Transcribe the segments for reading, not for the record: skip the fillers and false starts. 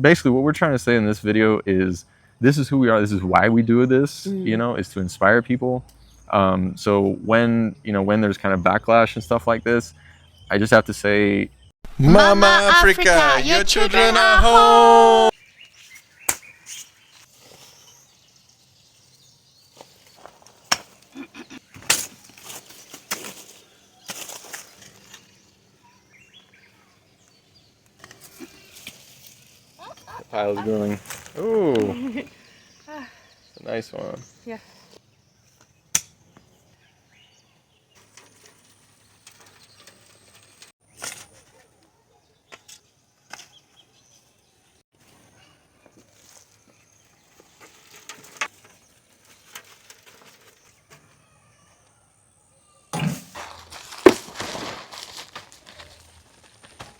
Basically, what we're trying to say in this video is this is who we are. This is why we do this, you know, is to inspire people. So when, you know, when there's kind of backlash and stuff like this, I just have to say, Mama Africa, your children are home. The pile's growing. Ooh, a nice one. Yeah.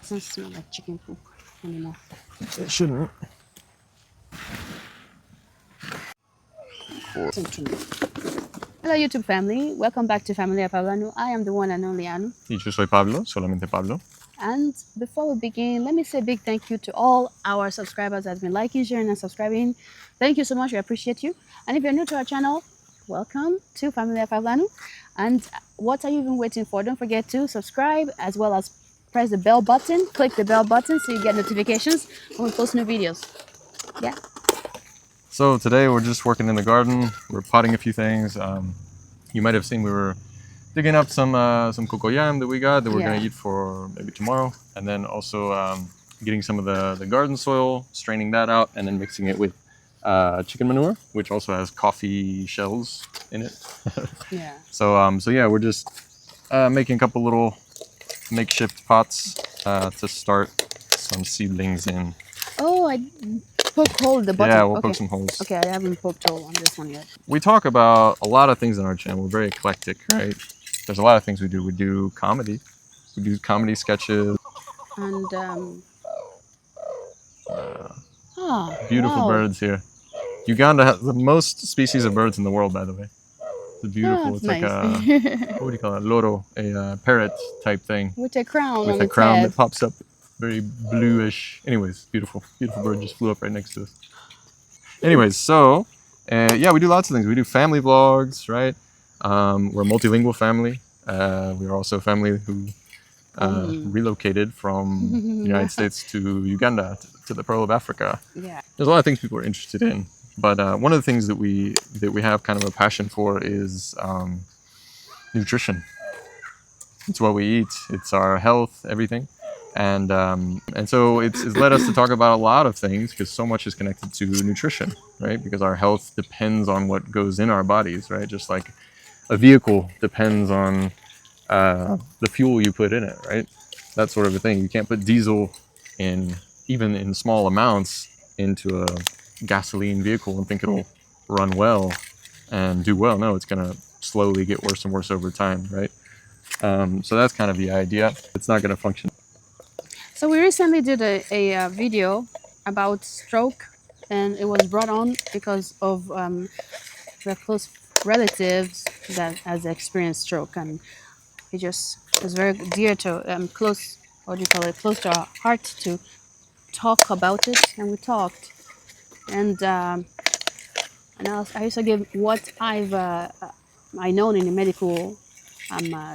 Doesn't smell like chicken poop anymore. It shouldn't. Cool. Hello YouTube family, welcome back to Familia Pablanu. I am the one and only Anu. Y yo soy Pablo, solamente Pablo. And before we begin, let me say a big thank you to all our subscribers that have been liking, sharing, and subscribing. Thank you so much, we appreciate you. And if you're new to our channel, welcome to Familia Pablanu. And what are you even waiting for? Don't forget to subscribe as well as press the bell button. Click the bell button so you get notifications when we post new videos. Yeah. So today we're just working in the garden. We're potting a few things. You might have seen we were digging up some cocoyam that we got that we're gonna eat for maybe tomorrow, and then also getting some of the garden soil, straining that out, and then mixing it with chicken manure, which also has coffee shells in it. Yeah. So yeah, we're just making a couple little makeshift pots to start some seedlings in. Oh, I poke hole at the bottom. Yeah, we'll poke some holes. Okay, I haven't poked hole on this one yet. We talk about a lot of things on our channel. We're very eclectic, right? There's a lot of things we do. We do comedy. We do comedy sketches. And beautiful birds here. Uganda has the most species of birds in the world, by the way. It's beautiful. It's nice. like a, what do you call it? Loro, a parrot type thing. With a crown With on a its crown head. that pops up, very bluish. Anyways, beautiful. Beautiful bird just flew up right next to us. Anyways, so yeah, we do lots of things. We do family vlogs, right? We're a multilingual family. We're also a family who relocated from the United States to Uganda, to the Pearl of Africa. Yeah. There's a lot of things people are interested in, but one of the things that we have kind of a passion for is nutrition. It's what we eat. It's our health, everything. And so it's led us to talk about a lot of things because so much is connected to nutrition, right? Because our health depends on what goes in our bodies, right? Just like a vehicle depends on the fuel you put in it, right? That sort of a thing. You can't put diesel even in small amounts into a gasoline vehicle and think it'll run well and do well. No, it's gonna slowly get worse and worse over time, right? So that's kind of the idea. It's not gonna function. So we recently did a video about stroke, and it was brought on because of the close relatives that has experienced stroke, and it just was very dear to close, what do you call it, close to our heart to talk about it, and we talked. And I also give what I've I known in the medical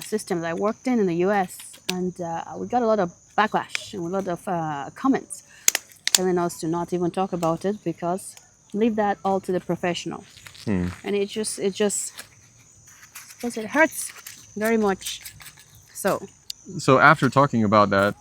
system that I worked in the US, and we got a lot of backlash and a lot of comments telling us to not even talk about it because leave that all to the professional. And it hurts very much. So after talking about that,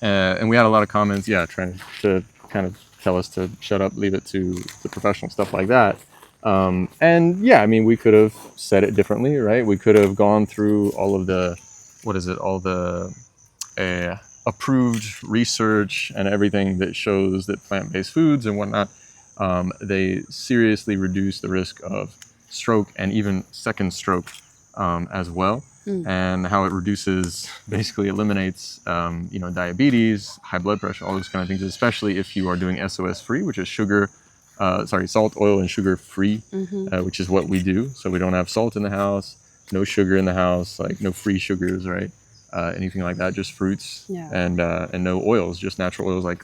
and we had a lot of comments, trying to kind of tell us to shut up, leave it to the professional, stuff like that. And yeah, I mean, we could have said it differently, right? We could have gone through all of the, all the approved research and everything that shows that plant-based foods and whatnot, they seriously reduce the risk of stroke and even second stroke as well. And how it reduces, basically eliminates, diabetes, high blood pressure, all those kind of things, especially if you are doing SOS-free, which is salt, oil, and sugar free, which is what we do. So we don't have salt in the house, no sugar in the house, like no free sugars, right? Anything like that, just fruits, and no oils, just natural oils like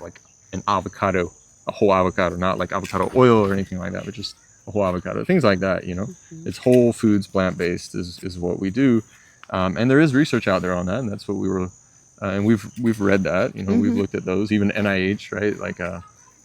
an avocado, a whole avocado, not like avocado oil or anything like that, but just a whole avocado, things like that. It's whole foods, plant-based is what we do. And there is research out there on that, and that's what we were, and we've read that. We've looked at those, even NIH, right? Like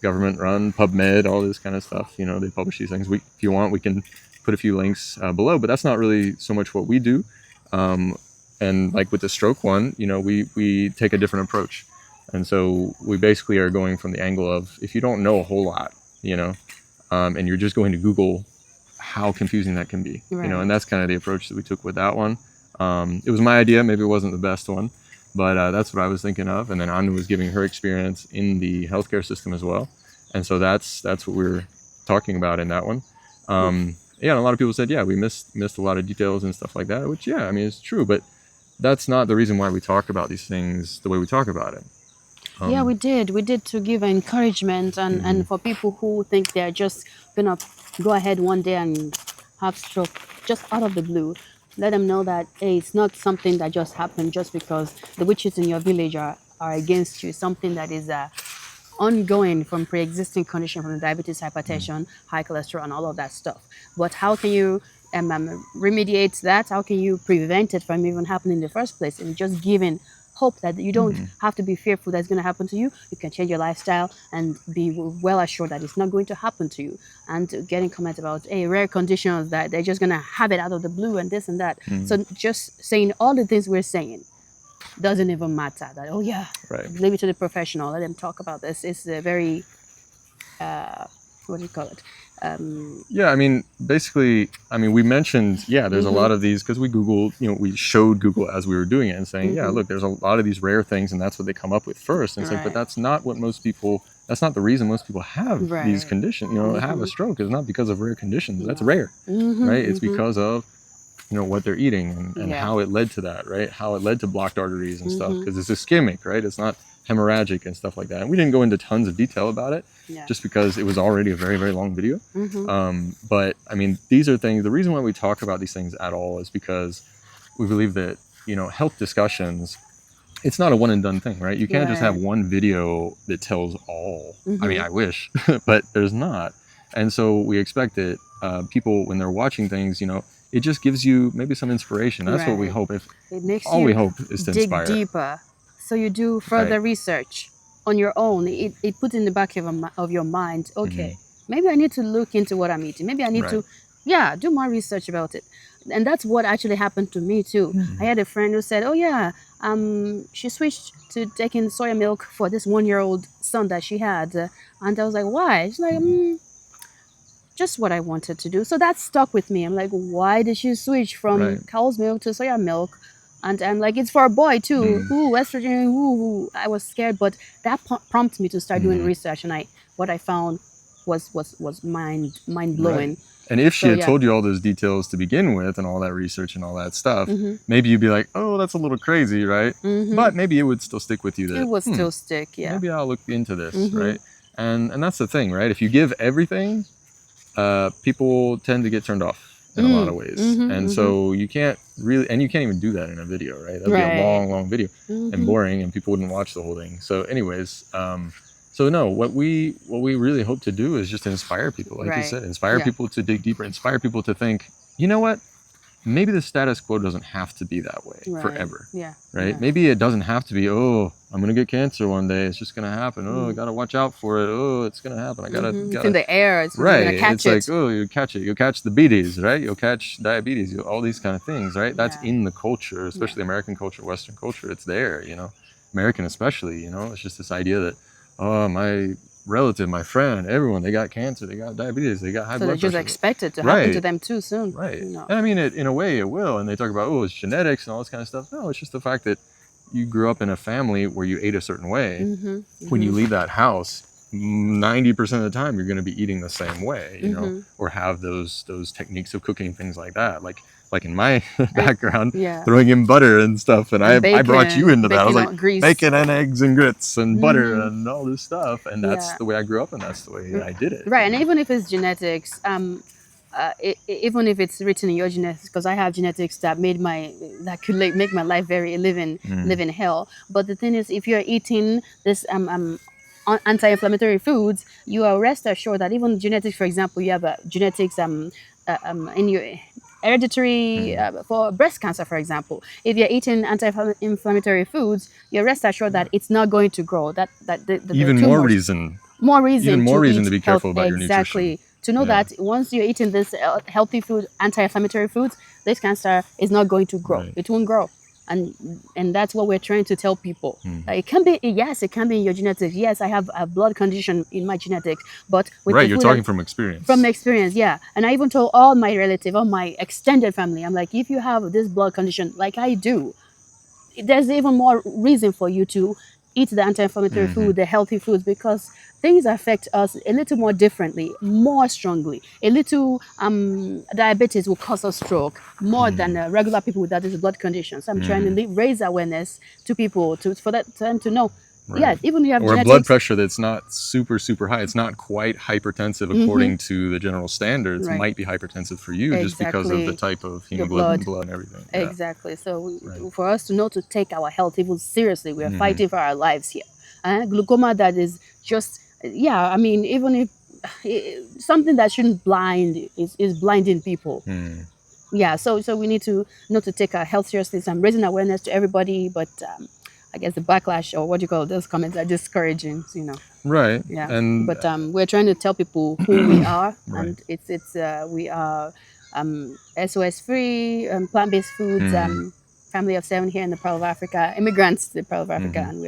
government-run, PubMed, all this kind of stuff. They publish these things. If you want, we can put a few links below, but that's not really so much what we do. And like with the stroke one, we take a different approach. And so we basically are going from the angle of, if you don't know a whole lot, and you're just going to Google, how confusing that can be, Right. And that's kind of the approach that we took with that one. It was my idea. Maybe it wasn't the best one, but that's what I was thinking of. And then Anu was giving her experience in the healthcare system as well. And so that's what we were talking about in that one. Yeah, and a lot of people said, yeah, we missed a lot of details and stuff like that, which, yeah, I mean, it's true, but that's not the reason why we talk about these things the way we talk about it. Yeah, we did to give encouragement and for people who think they're just gonna go ahead one day and have stroke just out of the blue. Let them know that, hey, it's not something that just happened just because the witches in your village are against you. It's something that is ongoing from pre-existing condition, from diabetes, hypertension, high cholesterol, and all of that stuff. But how can you remediate that? How can you prevent it from even happening in the first place? And just giving hope that you don't have to be fearful that's going to happen to you. You can change your lifestyle and be well assured that it's not going to happen to you. And getting comments about, hey, rare conditions that they're just going to have it out of the blue and this and that. So just saying all the things we're saying doesn't even matter. That, oh yeah, Right. leave it to the professional. Let them talk about this. It's a very, what do you call it? Yeah, I mean, basically, we mentioned, yeah, there's a lot of these, because we Googled, we showed Google as we were doing it and saying, yeah, look, there's a lot of these rare things, and that's what they come up with first. And it's like, but that's not what that's not the reason most people have these conditions, have a stroke. It's not because of rare conditions. That's rare, right? It's because of, what they're eating and how it led to that, right? How it led to blocked arteries and stuff, because it's ischemic, right? It's not hemorrhagic and stuff like that. And we didn't go into tons of detail about it, just because it was already a very, very long video. But I mean, these are things, the reason why we talk about these things at all is because we believe that, health discussions, it's not a one and done thing, right? You can't just have one video that tells all. I mean, I wish, but there's not. And so we expect that people, when they're watching things, it just gives you maybe some inspiration. That's what we hope. It makes all we hope is to inspire. Dig deeper. So you do further research on your own. It puts in the back of your mind, okay, maybe I need to look into what I'm eating. Maybe I need to, do more research about it. And that's what actually happened to me too. I had a friend who said, oh yeah, she switched to taking soya milk for this 1-year-old son that she had. And I was like, why? She's like, just what I wanted to do. So that stuck with me. I'm like, why did she switch from cow's milk to soya milk? And I'm like, it's for a boy too. Ooh, estrogen. Ooh. I was scared, but that prompted me to start doing research. And what I found was mind blowing. Right. And if she had told you all those details to begin with, and all that research and all that stuff, maybe you'd be like, oh, that's a little crazy, right? But maybe it would still stick with you. That it would still stick. Yeah. Maybe I'll look into this, right? And that's the thing, right? If you give everything, people tend to get turned off in a lot of ways. And so you can't even do that in a video, right? That'd be a long video and boring, and people wouldn't watch the whole thing. So anyways, so no, what we really hope to do is just inspire people, like you said, inspire people to dig deeper, inspire people to think, you know what? Maybe the status quo doesn't have to be that way forever. Right? Maybe it doesn't have to be, oh, I'm gonna get cancer one day. It's just gonna happen. Oh, I gotta watch out for it. Oh, it's gonna happen. I gotta it's in the air. It's right. Catch it's like, oh, you catch it. You'll catch the beaties, right? You'll catch diabetes. All these kind of things, right? That's in the culture, especially American culture, Western culture. It's there, American especially. It's just this idea that, oh, my relative, my friend, everyone, they got cancer, they got diabetes, they got high blood pressure. So they just expect it to happen to them too soon. Right. And I mean, in a way it will. And they talk about, oh, it's genetics and all this kind of stuff. No, it's just the fact that you grew up in a family where you ate a certain way. When you leave that house, 90% of the time you're going to be eating the same way, or have those techniques of cooking, things like that. Like in my background, throwing in butter and stuff. And I brought you into that. I was like, bacon and eggs and grits and butter and all this stuff. And that's the way I grew up, and that's the way I did it. Right. And even if it's genetics, even if it's written in your genetics, because I have genetics that could make my life very living hell. But the thing is, if you're eating this anti-inflammatory foods, you are rest assured that even genetics, for example, you have genetics in your hereditary for breast cancer, for example. If you're eating anti-inflammatory foods, you're rest assured that it's not going to grow. That the Even more tumors, reason, more reason even more to reason eat to be health. careful about your nutrition. Exactly. To know Yeah. that once you're eating this healthy food, anti-inflammatory foods, this cancer is not going to grow. Right. It won't grow. And that's what we're trying to tell people. It can be, yes, it can be in your genetics. Yes, I have a blood condition in my genetics, but with Right, the you're food talking from experience. from experience, yeah. And I even told all my relatives, all my extended family, I'm like, if you have this blood condition like I do, there's even more reason for you to eat the anti-inflammatory food, the healthy foods, because things affect us a little more differently, more strongly. A little diabetes will cause us stroke more than regular people without this blood condition. So I'm trying to raise awareness to people for them to know. Right. Yeah, even you have or a genetics. blood pressure that's not super high. It's not quite hypertensive according to the general standards. Right. Might be hypertensive for you just because of the type of hemoglobin, blood, and everything. Yeah. Exactly. So for us to know to take our health even seriously, we are fighting for our lives here. Glaucoma that is just, I mean, even if something that shouldn't blind is blinding people. Yeah. So we need to know to take our health seriously. So I'm raising awareness to everybody, but I guess the backlash, or what you call those comments, are discouraging, Right. Yeah. And But we're trying to tell people who we are, Right. and we are SOS-Free, plant-based foods, family of 7 here in the Pearl of Africa, immigrants to the Pearl of Africa, and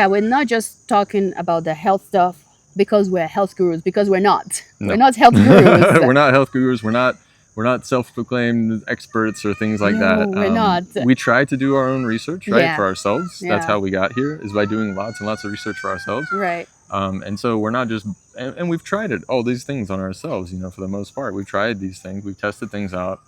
we're not just talking about the health stuff because we're health gurus, because we're not. No. We're not health gurus. we're not health gurus. We're not self-proclaimed experts or things like that. We're not. We try to do our own research, right, Yeah. for ourselves. Yeah. That's how we got here, is by doing lots and lots of research for ourselves. Right. And so we're not just, and we've tried all these things on ourselves, for the most part. We've tried these things, we've tested things out,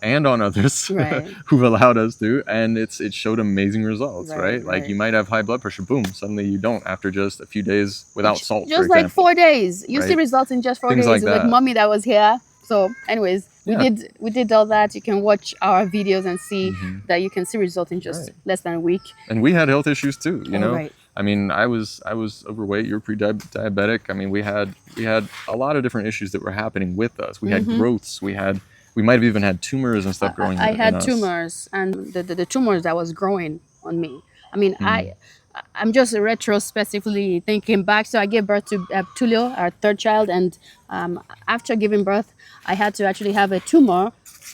and on others Right. who've allowed us to, and it showed amazing results, Right, right? Like right. you might have high blood pressure, boom, suddenly you don't after just a few days without salt, for Just like example. 4 days. You see Right. results in just 4 Things days like with that. mommy that was here. So anyways, Yeah. we did all that. You can watch our videos and see that you can see results in just Right. less than a week. And we had health issues too, Oh, right. I mean, I was overweight, you're pre-diabetic. I mean, we had a lot of different issues that were happening with us. We had growths, we might have even had tumors and stuff growing I in had us. tumors, and the tumors that was growing on me. I mean, I'm just retrospectively thinking back. So I gave birth to Tulio, our third child, and after giving birth, I had to actually have a tumor,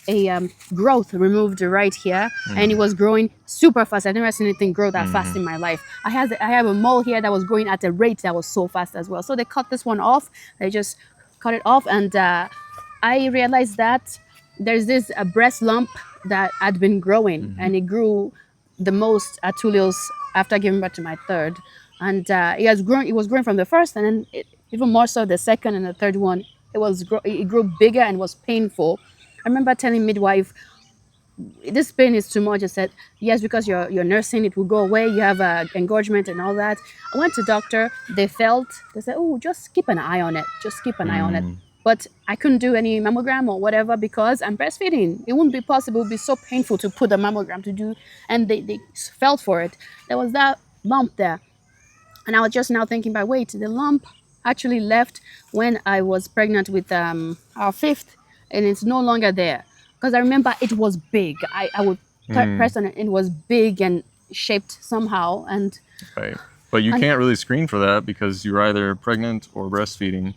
a growth removed right here, and it was growing super fast. I've never seen anything grow that fast in my life. I have a mole here that was growing at a rate that was so fast as well. So they cut this one off. They just cut it off, and I realized that there's this breast lump that had been growing, and it grew the most at Tulio's after giving birth to my third, and it was growing from the first, and then even more so the second and the third one. It grew bigger and was painful. I remember telling midwife, this pain is too much. I said, yes, because you're nursing, it will go away. You have engorgement and all that. I went to doctor. They said, oh, just keep an eye on it. Just keep an eye on it. But I couldn't do any mammogram or whatever because I'm breastfeeding. It wouldn't be possible. It would be so painful to put a mammogram to do. And they felt for it. There was that lump there. And I was just now thinking, wait, the lump actually left when I was pregnant with our fifth, and it's no longer there. Because I remember it was big. I would press on it, it was big and shaped somehow. And Right. But you can't really screen for that because you're either pregnant or breastfeeding.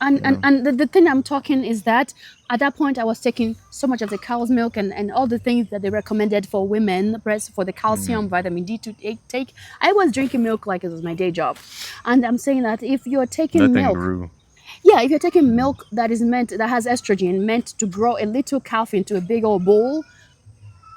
And the thing I'm talking is that at that point I was taking so much of the cow's milk and all the things that they recommended for women, for the calcium, vitamin D to take. I was drinking milk like it was my day job. And I'm saying that if you're taking That milk, thing grew. yeah, if you're taking milk that has estrogen meant to grow a little calf into a big old bull,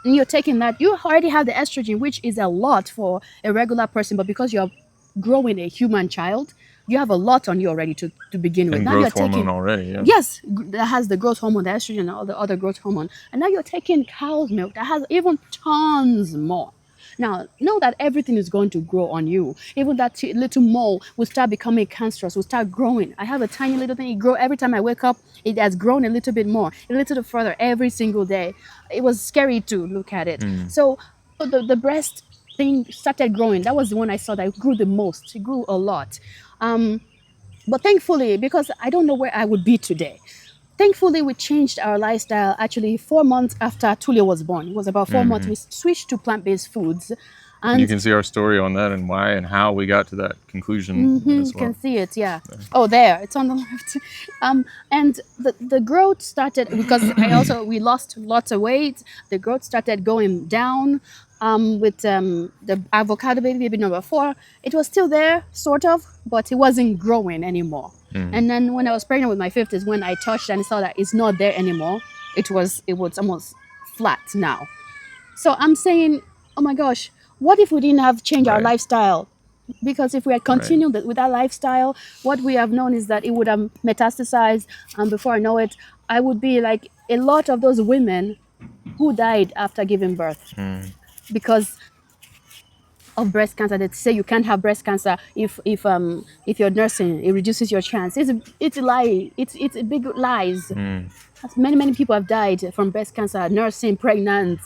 and you're taking that, you already have the estrogen, which is a lot for a regular person, but because you're growing a human child, you have a lot on you already to begin with. And now growth you're taking hormone already, yeah. Yes, that has the growth hormone, the estrogen, and all the other growth hormone. And now you're taking cow's milk that has even tons more. Now, know that everything is going to grow on you. Even that little mole will start becoming cancerous, will start growing. I have a tiny little thing. It grows every time I wake up. It has grown a little bit more, a little further every single day. It was scary to look at it. So the breast thing started growing. That was the one I saw that grew the most. It grew a lot. But thankfully, because I don't know where I would be today, thankfully we changed our lifestyle actually 4 months after Tulio was born. It was about 4 months. We switched to plant-based foods. And you And can see our story on that and why and how we got to that conclusion as you can well. see it, yeah. Oh, there, it's on the left. And the growth started because we lost lots of weight. The growth started going down. With the avocado baby number 4, it was still there, sort of, but it wasn't growing anymore. And then when I was pregnant with my 5th is when I touched and saw that it's not there anymore. It was almost flat now. So I'm saying, oh my gosh, what if we didn't have changed our Right. lifestyle? Because if we had continued with that lifestyle, what we have known is that it would have metastasized, and before I know it, I would be like a lot of those women who died after giving birth because of breast cancer. They say you can't have breast cancer if you're nursing. It reduces your chance. It's a lie. It's a big lies. Many people have died from breast cancer, nursing, pregnant.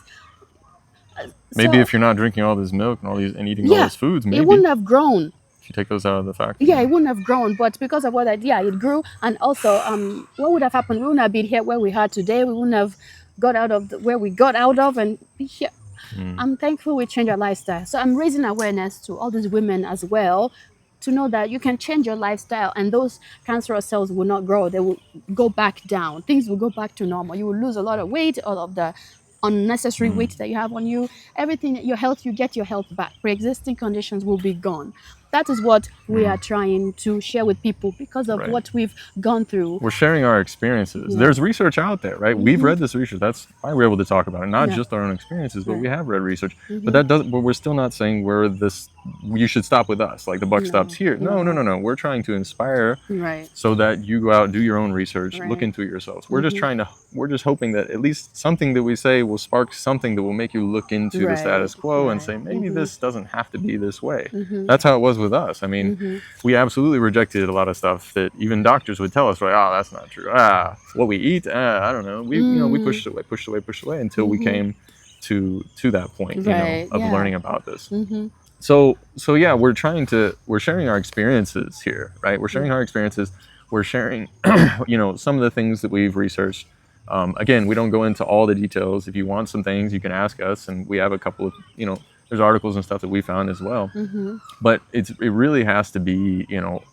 Maybe So, if you're not drinking all this milk and all these and eating all yeah, these foods, it maybe wouldn't have grown. if you take those out of the factor. Yeah, it wouldn't have grown, but because of what it grew, and also, what would have happened? We wouldn't have been here where we are today. We wouldn't have got out of where we got out of, and be here. I'm thankful we changed our lifestyle. So I'm raising awareness to all these women as well, to know that you can change your lifestyle, and those cancerous cells will not grow. They will go back down. Things will go back to normal. You will lose a lot of weight, all of the unnecessary weight that you have on you. Everything, your health, you get your health back. Pre-existing conditions will be gone. That is what we are trying to share with people because of Right. what we've gone through. We're sharing our experiences. There's research out there, right? We've read this research. That's why we're able to talk about it. Not just our own experiences, but we have read research. But that doesn't. But we're still not saying we're this. You should stop with us. Like the buck stops here. No. We're trying to inspire, Right. so that you go out and do your own research, look Right. into it yourselves. We're just trying to. We're just hoping that at least something that we say will spark something that will make you look into the Right. status quo and Right. say maybe this doesn't have to be this way. That's how it was with us. I mean, we absolutely rejected a lot of stuff that even doctors would tell us, right? Oh, that's not true. What we eat, I don't know. We pushed it away until we came to that point, Right. of Yeah. learning about this. So yeah, we're sharing our experiences here, right? We're sharing our experiences. We're sharing, some of the things that we've researched. Again, we don't go into all the details. If you want some things, you can ask us, and we have a couple of, there's articles and stuff that we found as well. But it really has to be,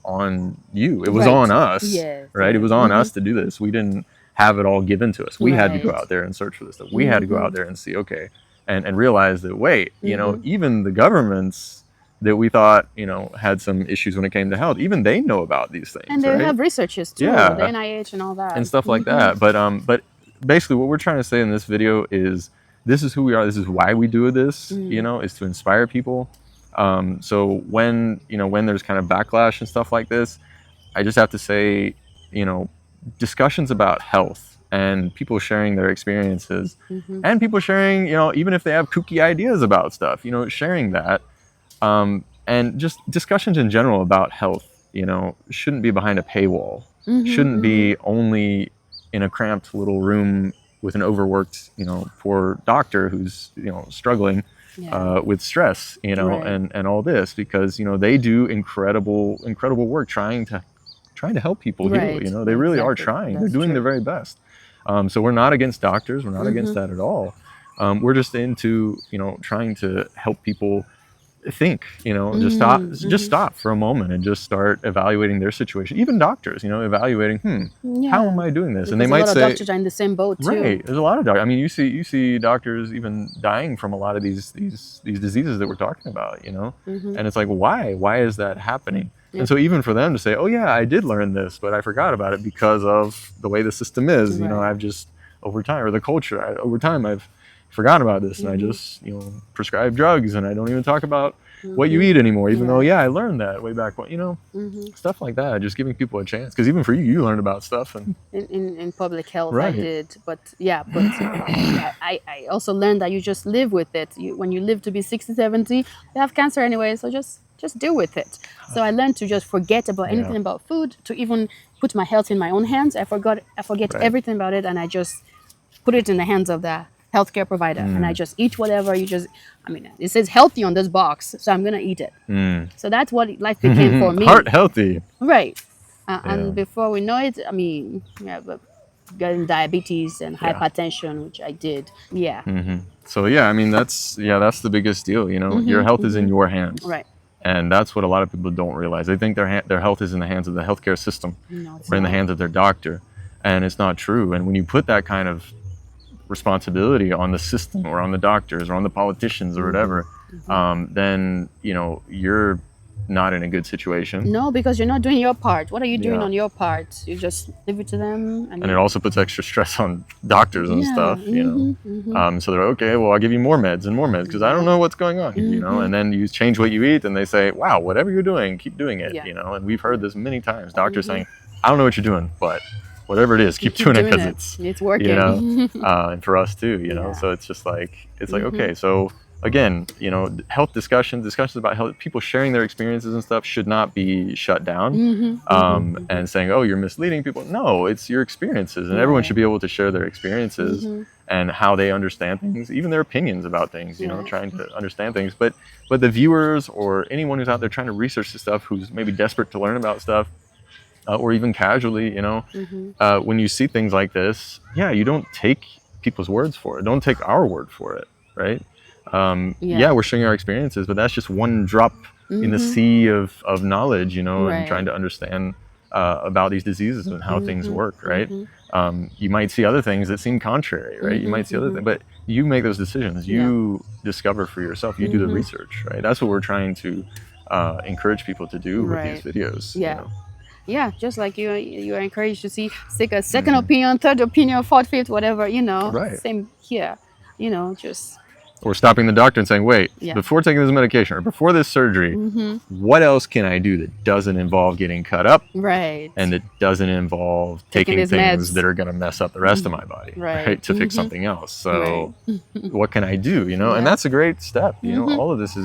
on you. It was Right. on us, Yes. right? It was on us to do this. We didn't have it all given to us. We had to go Right. out there and search for this stuff. We had to go out there and see, okay, and realize that, wait, even the governments that we thought, had some issues when it came to health, even they know about these things. And they right? have researchers too, Yeah. the NIH and all that. And stuff like that. But basically what we're trying to say in this video is this is who we are. This is why we do this, is to inspire people. So when there's kind of backlash and stuff like this, I just have to say, discussions about health and people sharing their experiences and people sharing, even if they have kooky ideas about stuff, sharing that. And just discussions in general about health, shouldn't be behind a paywall. Shouldn't be only in a cramped little room with an overworked, poor doctor who's, struggling with stress, Right. and all this, because, they do incredible work trying to help people Right. heal. They really are Exactly. trying. That's They're doing true. their very best. So we're not against doctors. We're not against that at all. We're just into, trying to help people think, just stop for a moment and just start evaluating their situation. Even doctors, evaluating, how am I doing this? And they Because might a lot say, of doctors are in the same boat too. right, there's a lot of doctors. I mean, you see doctors even dying from a lot of these diseases that we're talking about, and it's like, why is that happening? And so even for them to say, oh yeah, I did learn this, but I forgot about it because of the way the system is, Right. I've just over time, or the culture, over time I've forgotten about this, and I just prescribe drugs, and I don't even talk about what you eat anymore, even though I learned that way back when, stuff like that. Just giving people a chance, because even for you learned about stuff, and In public health, I Right. did, but I also learned that you just live with it. When you live to be 60, 70, you have cancer anyway, so just deal with it. So I learned to just forget about anything about food, to even put my health in my own hands. I forget Right. everything about it, and I just put it in the hands of the healthcare provider, and I just eat whatever you just. I mean, it says healthy on this box, so I'm gonna eat it. So that's what life became for me. Heart healthy. Right. And before we know it, I mean, yeah, but getting diabetes and hypertension, which I did. Yeah. So yeah, I mean that's the biggest deal. You know, your health is in your hands. Right. And that's what a lot of people don't realize. They think their health is in the hands of the healthcare system, or in the hands of their doctor, and it's not true. And when you put that kind of responsibility on the system, or on the doctors, or on the politicians, or whatever, then you know you're not in a good situation. No, because you're not doing your part. What are you doing on your part? You just leave it to them, and it also puts extra stress on doctors and stuff. You know, so they're okay. Well, I'll give you more meds and more meds because I don't know what's going on here. You know, and then you change what you eat, and they say, "Wow, whatever you're doing, keep doing it." You know, and we've heard this many times. Doctors saying, "I don't know what you're doing, but whatever it is, keep doing it because it's working." You know, and for us too. You know, so it's just like okay, so. Again, you know, health discussions about health, people sharing their experiences and stuff should not be shut down and saying, oh, you're misleading people. No, it's your experiences, and everyone should be able to share their experiences and how they understand things, even their opinions about things, you know, trying to understand things. But the viewers or anyone who's out there trying to research this stuff, who's maybe desperate to learn about stuff, or even casually, you know, when you see things like this, you don't take people's words for it. Don't take our word for it, right? We're sharing our experiences, but that's just one drop in the sea of knowledge, you know, and trying to understand about these diseases and how things work, right? You might see other things that seem contrary, right? You might see other things, but you make those decisions. You discover for yourself. You do the research, right? That's what we're trying to encourage people to do with these videos. You know? Yeah, just like you are encouraged to seek a second opinion, third opinion, fourth, fifth, whatever, you know. Same here, you know, just. Or stopping the doctor and saying, wait, before taking this medication or before this surgery, what else can I do that doesn't involve getting cut up? Right. And that doesn't involve taking things meds that are going to mess up the rest of my body, right? To fix something else. So what can I do, you know? And that's a great step, you know? All of this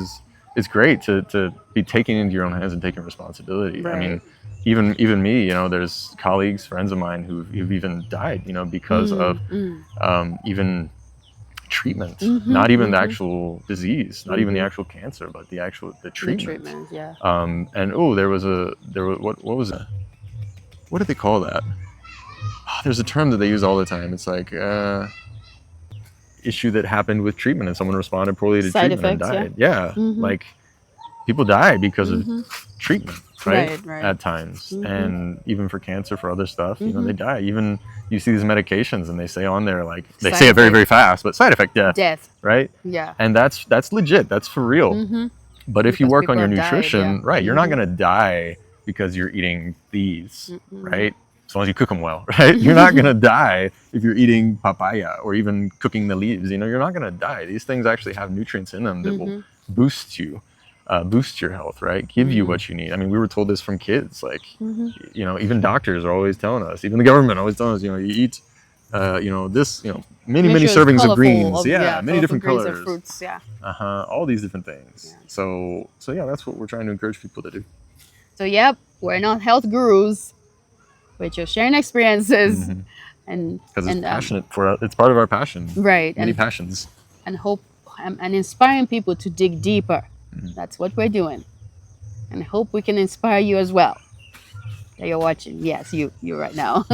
it's great to be taking into your own hands and taking responsibility. I mean, even me, you know, there's colleagues, friends of mine who've even died, you know, because of even treatment, not even the actual disease, not even the actual cancer, but the treatment. And what was that? What do they call that? Oh, there's a term that they use all the time. It's like issue that happened with treatment, and someone responded poorly to Side treatment effects, and died. Like people die because of treatment, right? At times, and even for cancer, for other stuff, you know, they die. Even you see these medications, and they say on there, like they say it very, very fast, but side effect, death, right? And that's legit. That's for real. But if you work on your nutrition, right, you're not gonna die because you're eating these, right? As long as you cook them well, right? You're not gonna die if you're eating papaya or even cooking the leaves. You know, you're not gonna die. These things actually have nutrients in them that will boost you. Boost your health, right? Give you what you need. I mean, we were told this from kids, like, you know, even doctors are always telling us, even the government always telling us, you know, you eat, you know, this, you know, many servings of greens, many different colors, of fruits, all these different things. So yeah, that's what we're trying to encourage people to do. So we're not health gurus, we're just sharing experiences, and because it's passionate it's part of our passion, right? Many passions, and hope and inspiring people to dig deeper. That's what we're doing, and I hope we can inspire you as well. That you're watching, yes, you right now.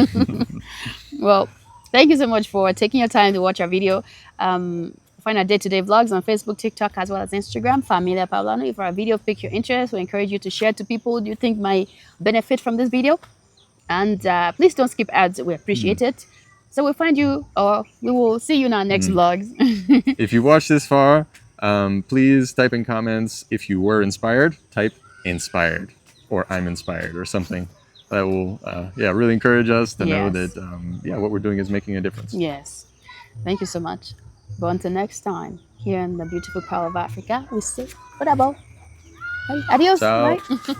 Well, thank you so much for taking your time to watch our video. Find our day-to-day vlogs on Facebook, TikTok, as well as Instagram, Familia Pablanu. If our video piqued your interest, we encourage you to share to people you think might benefit from this video. And please don't skip ads. We appreciate it. So we'll find you, or we will see you in our next vlogs. If you watched this far, please type in comments if you were inspired. Type inspired or I'm inspired or something. That will really encourage us to know that what we're doing is making a difference. Yes. Thank you so much. But until next time, here in the beautiful power of Africa, we say, adios. Ciao. Bye.